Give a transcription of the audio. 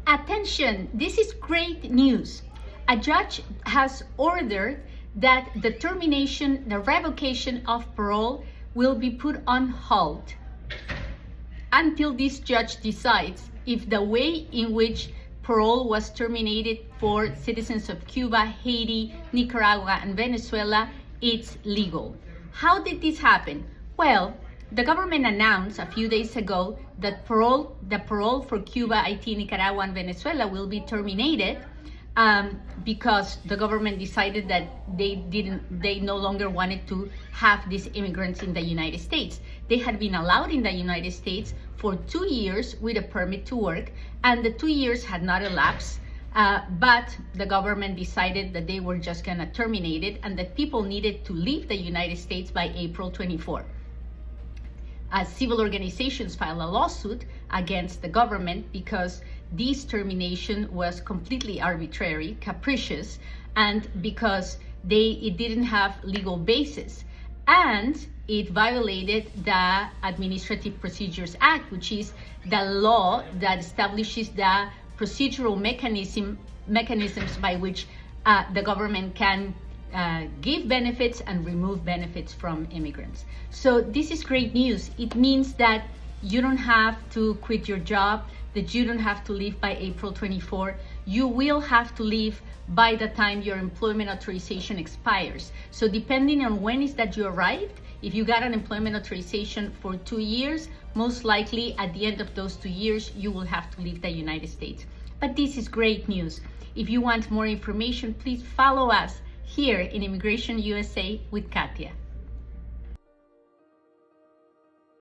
Attention, this is great news. A judge has ordered that the revocation of parole will be put on hold until this judge decides if the way in which parole was terminated for citizens of Cuba, Haiti, Nicaragua, and Venezuela is legal. How did this happen? Well, the government announced a few days ago that the parole for Cuba, Haiti, Nicaragua, and Venezuela will be terminated because the government decided that they no longer wanted to have these immigrants in the United States. They had been allowed in the United States for 2 years with a permit to work, and the 2 years had not elapsed. But the government decided that they were just going to terminate it and that people needed to leave the United States by April 24. Civil organizations filed a lawsuit against the government because this termination was completely arbitrary, capricious, and because it didn't have legal basis. And it violated the Administrative Procedures Act, which is the law that establishes the procedural mechanisms by which the government can give benefits and remove benefits from immigrants. So this is great news. It means that you don't have to quit your job, that you don't have to leave by April 24. You will have to leave by the time your employment authorization expires. So depending on when is that you arrived, if you got an employment authorization for 2 years, most likely at the end of those 2 years, you will have to leave the United States. But this is great news. If you want more information, please follow us here in Immigration USA with Katia.